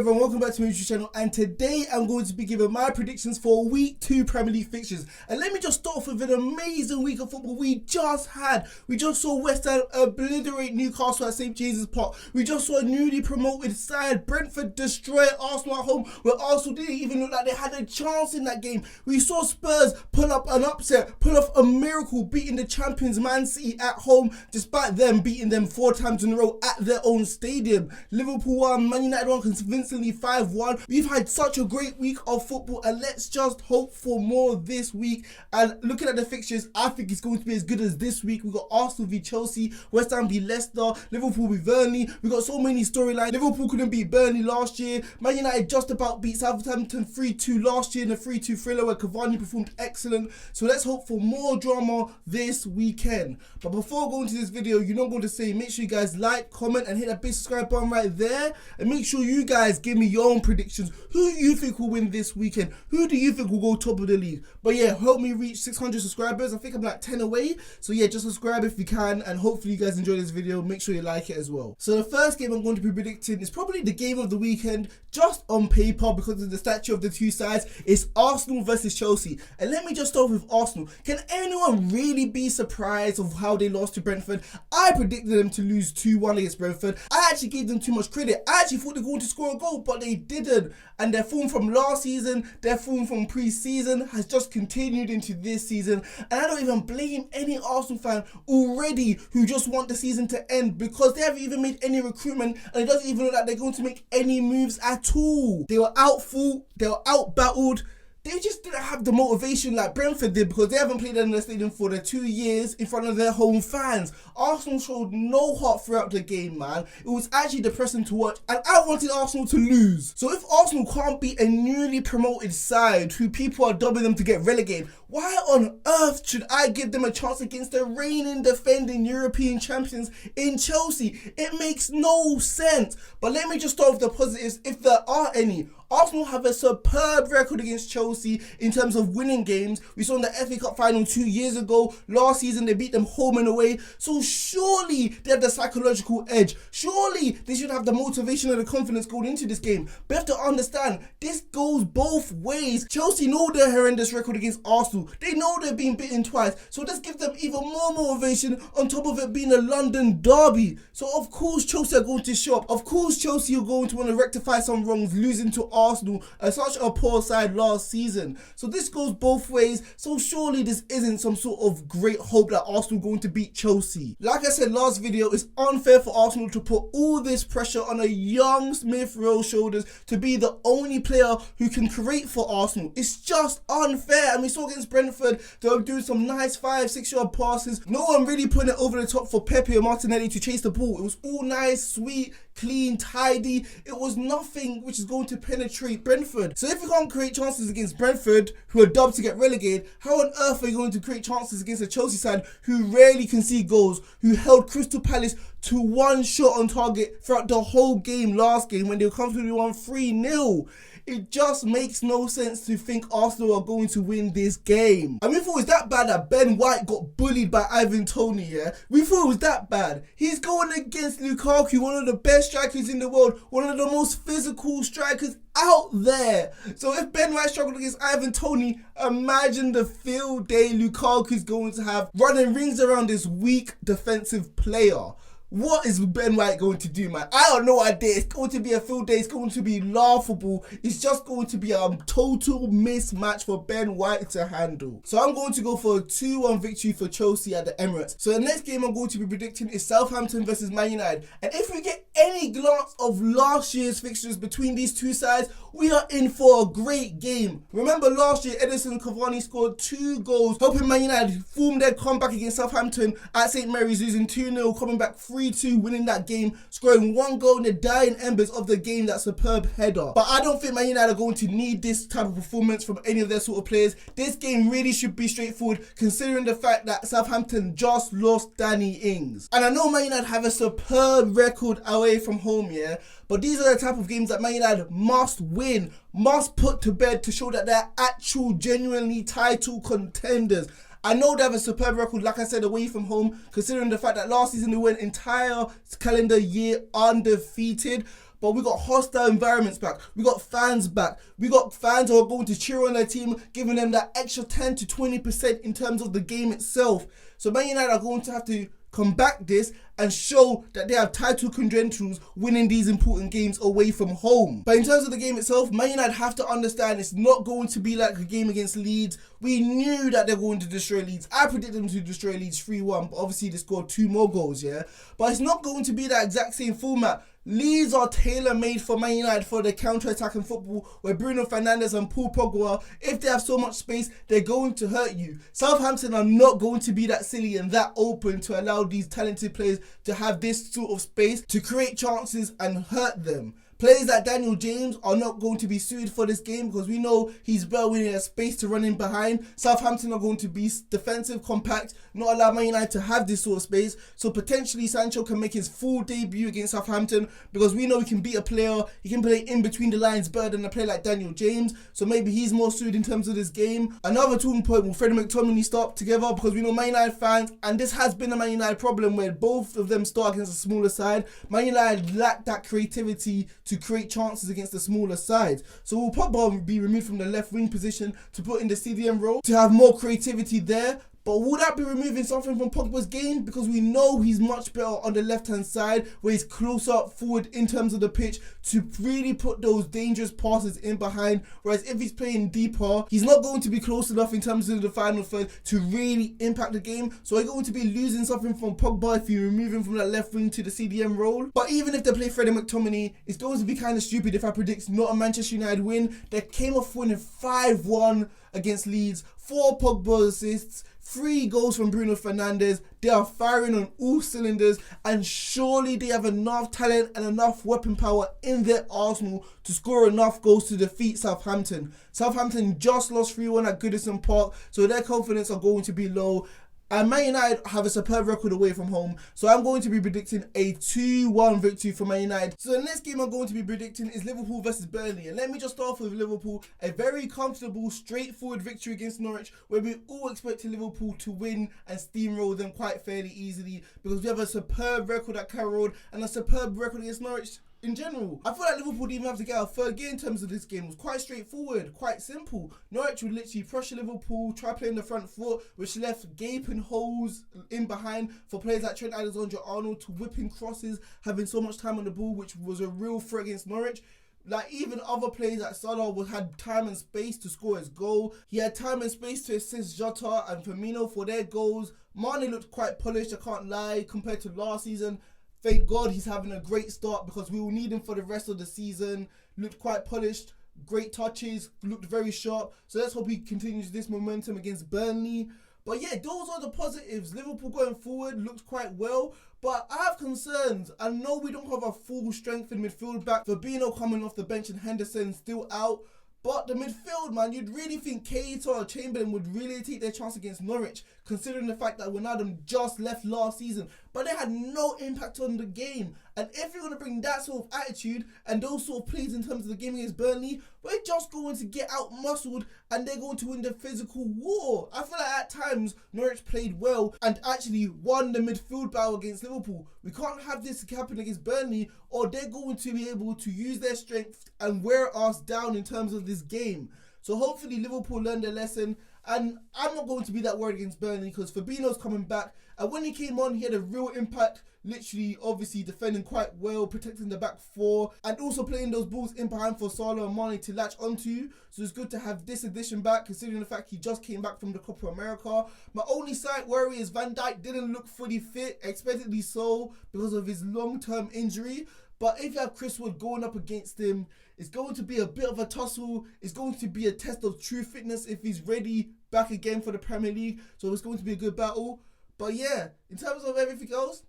everyone, welcome back to my YouTube channel, and today I'm going to be giving my predictions for week 2 Premier League fixtures. And let me just start off with an amazing week of football we just had. We just saw West Ham obliterate Newcastle at St James's Park. We just saw a newly promoted side Brentford destroy Arsenal at home, where Arsenal didn't even look like they had a chance in that game. We saw Spurs pull up an upset, pull off a miracle, beating the champions Man City at home, despite them beating them 4 times in a row at their own stadium. Liverpool won, Man United won convincingly 5-1. We've had such a great week of football, and let's just hope for more this week. And looking at the fixtures, I think it's going to be as good as this week. We've got Arsenal v Chelsea, West Ham v Leicester, Liverpool v Burnley. We've got so many storylines. Liverpool couldn't beat Burnley last year. Man United just about beat Southampton 3-2 last year in a 3-2 thriller where Cavani performed excellent. So let's hope for more drama this weekend. But before going to this video, you know what I'm going to say, make sure you guys like, comment, and hit that big subscribe button right there. And make sure you guys give me your own predictions. Who do you think will win this weekend? Who do you think will go top of the league? But yeah, help me reach 600 subscribers. I think I'm like 10 away. So yeah, just subscribe if you can, and hopefully you guys enjoy this video. Make sure you like it as well. So the first game I'm going to be predicting is probably the game of the weekend, just on paper because of the stature of the two sides. It's Arsenal versus Chelsea. And let me just start with Arsenal. Can anyone really be surprised of how they lost to Brentford? I predicted them to lose 2-1 against Brentford. I actually gave them too much credit. I actually thought they were going to score a goal, but they didn't. And their form from last season, their form from pre-season has just continued into this season. And I don't even blame any Arsenal fan already who just want the season to end, because they haven't even made any recruitment, and it doesn't even look like they're going to make any moves at all. They were outfought, they were out-battled. They just didn't have the motivation like Brentford did, because they haven't played in the stadium for the 2 years in front of their home fans. Arsenal showed no heart throughout the game, man. It was actually depressing to watch, and I wanted Arsenal to lose. So if Arsenal can't beat a newly promoted side who people are dubbing them to get relegated, why on earth should I give them a chance against the reigning defending European champions in Chelsea? It makes no sense. But let me just start with the positives, if there are any. Arsenal have a superb record against Chelsea in terms of winning games. We saw in the FA Cup final 2 years ago. Last season, they beat them home and away. So surely they have the psychological edge. Surely they should have the motivation and the confidence going into this game. But you have to understand, this goes both ways. Chelsea know their horrendous record against Arsenal. They know they've been beaten twice. So this gives them even more motivation, on top of it being a London derby. So of course Chelsea are going to show up. Of course Chelsea are going to want to rectify some wrongs, losing to Arsenal, such a poor side last season. So this goes both ways. So surely this isn't some sort of great hope that Arsenal are going to beat Chelsea. Like I said last video, it's unfair for Arsenal to put all this pressure on a young Smith Rowe's shoulders to be the only player who can create for Arsenal. It's just unfair. And we saw against Brentford, they were doing some nice 5-6 yard passes. No one really putting it over the top for Pepe or Martinelli to chase the ball. It was all nice, sweet, clean, tidy. It was nothing which is going to penetrate Brentford. So if you can't create chances against Brentford, who are dubbed to get relegated, how on earth are you going to create chances against a Chelsea side who rarely concede goals, who held Crystal Palace to 1 shot on target throughout the whole game last game when they were comfortably won 3-0? It just makes no sense to think Arsenal are going to win this game. And we thought it was that bad that Ben White got bullied by Ivan Toney, yeah? We thought it was that bad. He's going against Lukaku, one of the best strikers in the world, one of the most physical strikers out there. So if Ben White struggled against Ivan Toney, imagine the field day Lukaku's going to have running rings around this weak defensive player. What is Ben White going to do, man? I have no idea. It's going to be a field day. It's going to be laughable. It's just going to be a total mismatch for Ben White to handle. So I'm going to go for a 2-1 victory for Chelsea at the Emirates. So the next game I'm going to be predicting is Southampton versus Man United. And if we get any glance of last year's fixtures between these two sides, we are in for a great game. Remember last year, Edison Cavani scored 2 goals, helping Man United form their comeback against Southampton at St Mary's, losing 2-0, coming back 3-2, winning that game, scoring 1 goal in the dying embers of the game, that superb header. But I don't think Man United are going to need this type of performance from any of their sort of players. This game really should be straightforward, considering the fact that Southampton just lost Danny Ings. And I know Man United have a superb record away from home, yeah? But these are the type of games that Man United must win, must put to bed to show that they're actual, genuinely title contenders. I know they have a superb record, like I said, away from home, considering the fact that last season they went entire calendar year undefeated. but we got hostile environments back. We got fans back. We got fans who are going to cheer on their team, giving them that extra 10 to 20% in terms of the game itself. So Man United are going to have to combat this and show that they have title credentials winning these important games away from home. But in terms of the game itself, Man United have to understand it's not going to be like a game against Leeds. We knew that they're going to destroy Leeds. I predicted them to destroy Leeds 3-1, but obviously they scored 2 more goals, yeah? But it's not going to be that exact same format. Leeds are tailor-made for Man United for the counter-attacking football where Bruno Fernandes and Paul Pogba, if they have so much space, they're going to hurt you. Southampton are not going to be that silly and that open to allow these talented players to have this sort of space to create chances and hurt them. Players like Daniel James are not going to be suited for this game because we know he's well within a space to run in behind. Southampton are going to be defensive, compact, not allow Man United to have this sort of space. So potentially Sancho can make his full debut against Southampton because we know he can beat a player, he can play in between the lines better than a player like Daniel James. So maybe he's more suited in terms of this game. Another talking point, will Freddie McTominay start together? Because we know Man United fans, and this has been a Man United problem where both of them start against a smaller side. Man United lack that creativity to create chances against the smaller sides. So will Pogba be removed from the left wing position to put in the CDM role to have more creativity there? But will that be removing something from Pogba's game? Because we know he's much better on the left-hand side where he's closer forward in terms of the pitch to really put those dangerous passes in behind. Whereas if he's playing deeper, he's not going to be close enough in terms of the final third to really impact the game. So we're going to be losing something from Pogba if you remove him from that left wing to the CDM role. But even if they play Freddie McTominay, it's going to be kind of stupid if I predict not a Manchester United win. They came off winning 5-1 against Leeds, 4 Pogba assists, 3 goals from Bruno Fernandes. They are firing on all cylinders and surely they have enough talent and enough weapon power in their arsenal to score enough goals to defeat Southampton. Southampton just lost 3-1 at Goodison Park, so their confidence are going to be low. And Man United have a superb record away from home, so I'm going to be predicting a 2-1 victory for Man United. So the next game I'm going to be predicting is Liverpool versus Burnley. And let me just start off with Liverpool. A very comfortable, straightforward victory against Norwich, where we all expected Liverpool to win and steamroll them quite fairly easily because we have a superb record at Carrow Road and a superb record against Norwich in general. I feel like Liverpool didn't even have to get a third gear in terms of this game. It was quite straightforward, quite simple. Norwich would literally pressure Liverpool, try playing the front foot, which left gaping holes in behind for players like Trent Alexander-Arnold to whipping crosses, having so much time on the ball, which was a real threat against Norwich. Like even other players like Salah had time and space to score his goal. He had time and space to assist Jota and Firmino for their goals. Mane looked quite polished, I can't lie, compared to last season. Thank God he's having a great start because we will need him for the rest of the season. Looked quite polished, great touches, looked very sharp. So let's hope he continues this momentum against Burnley. But yeah, those are the positives. Liverpool going forward looked quite well. But I have concerns. I know we don't have a full strength in midfield back. Fabinho coming off the bench and Henderson still out. But the midfield, man, you'd really think Keita or Chamberlain would really take their chance against Norwich, considering the fact that Wijnaldum just left last season, but they had no impact on the game. And if you're going to bring that sort of attitude and those sort of plays in terms of the game against Burnley, we're just going to get out-muscled and they're going to win the physical war. I feel like at times Norwich played well and actually won the midfield battle against Liverpool. We can't have this happen against Burnley or they're going to be able to use their strength and wear us down in terms of this game. So hopefully Liverpool learned their lesson. And I'm not going to be that worried against Burnley because Fabinho's coming back. And when he came on, he had a real impact. Literally, obviously, defending quite well, protecting the back four. And also playing those balls in behind for Salah and Mane to latch onto. So it's good to have this addition back, considering the fact he just came back from the Copa America. My only slight worry is Van Dijk didn't look fully fit. Expectedly so because of his long-term injury. But if you have Chris Wood going up against him, it's going to be a bit of a tussle. It's going to be a test of true fitness if he's ready back again for the Premier League. So it's going to be a good battle. But yeah, in terms of everything else,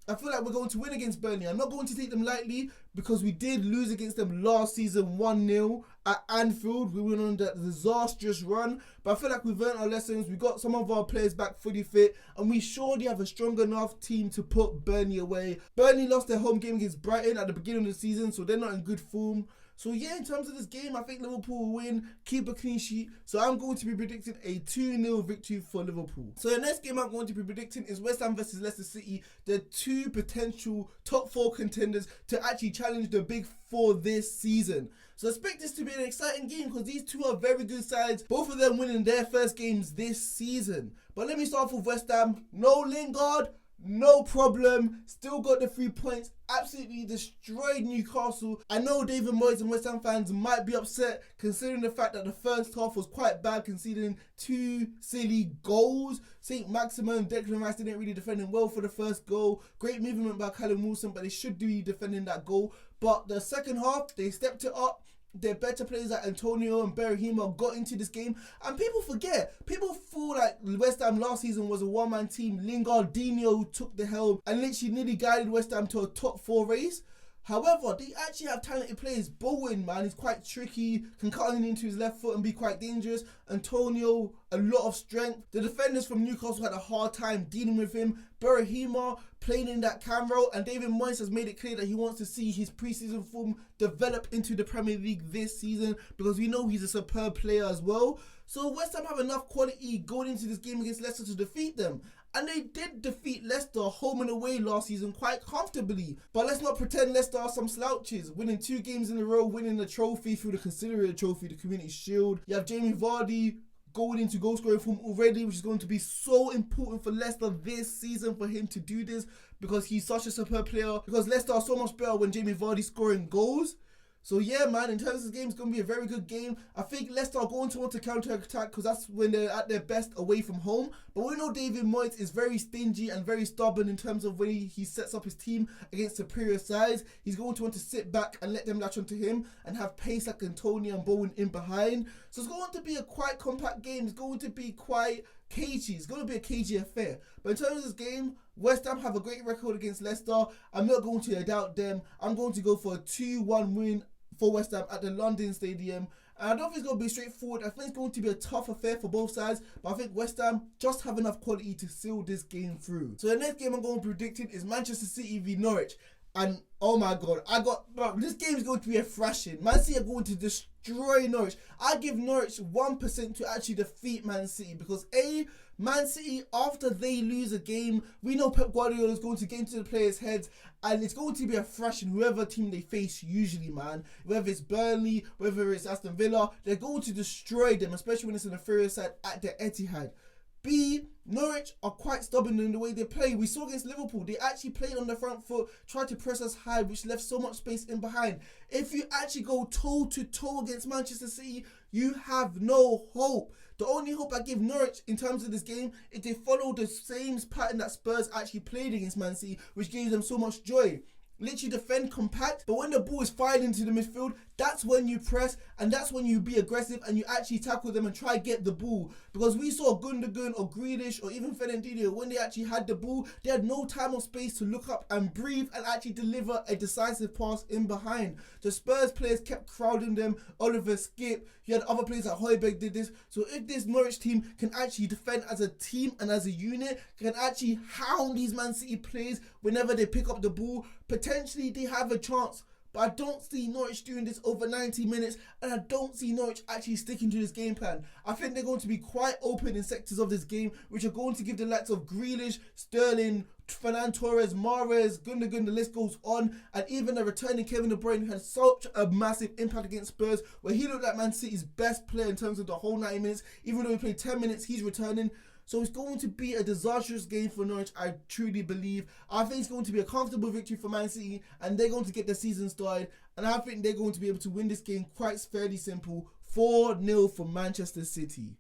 I feel like we're going to win against Burnley. I'm not going to take them lightly because we did lose against them last season 1-0 at Anfield. We went on that disastrous run. But I feel like we've learned our lessons. We got some of our players back fully fit. And we surely have a strong enough team to put Burnley away. Burnley lost their home game against Brighton at the beginning of the season. So they're not in good form. So yeah, in terms of this game, I think Liverpool will win, keep a clean sheet. So I'm going to be predicting a 2-0 victory for Liverpool. So the next game I'm going to be predicting is West Ham versus Leicester City, the two potential top 4 contenders to actually challenge the big 4 this season. So expect this to be an exciting game because these two are very good sides, both of them winning their first games this season. But let me start off with West Ham. No Lingard, no problem. Still got the 3 points. Absolutely destroyed Newcastle. I know David Moyes and West Ham fans might be upset considering the fact that the first half was quite bad, conceding 2 silly goals. St. Maximin and Declan Rice didn't really defend well for the first goal. Great movement by Callum Wilson, but they should be defending that goal. But the second half, they stepped it up. Their better players like Antonio and Berahima got into this game, and people forget. People feel like West Ham last season was a one-man team. Lingardinho took the helm and literally nearly guided West Ham to a top 4 race. However, they actually have talented players. Bowen, man, he's quite tricky, can cut into his left foot and be quite dangerous. Antonio, a lot of strength. The defenders from Newcastle had a hard time dealing with him. Berahima playing in that cam role, and David Moyes has made it clear that he wants to see his pre-season form develop into the Premier League this season because we know he's a superb player as well. So West Ham have enough quality going into this game against Leicester to defeat them. And they did defeat Leicester home and away last season quite comfortably. But let's not pretend Leicester are some slouches. Winning 2 games in a row, winning the trophy through the Considerate Trophy, the Community Shield. You have Jamie Vardy going into goal scoring form already, which is going to be so important for Leicester this season for him to do this because he's such a superb player. Because Leicester are so much better when Jamie Vardy's scoring goals. So yeah, man, in terms of this game, it's going to be a very good game. I think Leicester are going to want to counter-attack because that's when they're at their best away from home. But we know David Moyes is very stingy and very stubborn in terms of when he sets up his team against superior sides. He's going to want to sit back and let them latch onto him and have pace like Antonio and Bowen in behind. So it's going to be a quite compact game. It's going to be quite cagey. It's going to be a cagey affair. But in terms of this game, West Ham have a great record against Leicester. I'm not going to doubt them. I'm going to go for a 2-1 win for West Ham at the London Stadium. And I don't think it's going to be straightforward. I think it's going to be a tough affair for both sides. But I think West Ham just have enough quality to seal this game through. So the next game I'm going to predict is Manchester City v Norwich. And oh my god, this game is going to be a thrashing. Man City are going to destroy Norwich. I give Norwich 1% to actually defeat Man City because Man City, after they lose a game, we know Pep Guardiola is going to get into the players' heads and it's going to be a thrashing whoever team they face usually, man. Whether it's Burnley, whether it's Aston Villa, they're going to destroy them, especially when it's an inferior side at the Etihad. Norwich are quite stubborn in the way they play. We saw against Liverpool, they actually played on the front foot, tried to press us high, which left so much space in behind. If you actually go toe-to-toe against Manchester City, you have no hope. The only hope I give Norwich in terms of this game is they follow the same pattern that Spurs actually played against Man City, which gave them so much joy. Literally defend compact, but when the ball is fired into the midfield, that's when you press and that's when you be aggressive and you actually tackle them and try get the ball. Because we saw Gundogan or Grealish or even Fernandes, when they actually had the ball, they had no time or space to look up and breathe and actually deliver a decisive pass in behind. The Spurs players kept crowding them. Oliver Skip, you had other players like Højbjerg did this. So if this Norwich team can actually defend as a team and as a unit, can actually hound these Man City players whenever they pick up the ball, potentially they have a chance. But I don't see Norwich doing this over 90 minutes and I don't see Norwich actually sticking to this game plan. I think they're going to be quite open in sectors of this game, which are going to give the likes of Grealish, Sterling, Ferran Torres, Mahrez, Gundogan, the list goes on, and even the returning Kevin De Bruyne, who had such a massive impact against Spurs, where he looked like Man City's best player in terms of the whole 90 minutes. Even though he played 10 minutes, he's returning. So it's going to be a disastrous game for Norwich, I truly believe. I think it's going to be a comfortable victory for Man City, and they're going to get the season started. And I think they're going to be able to win this game quite fairly simple. 4-0 for Manchester City.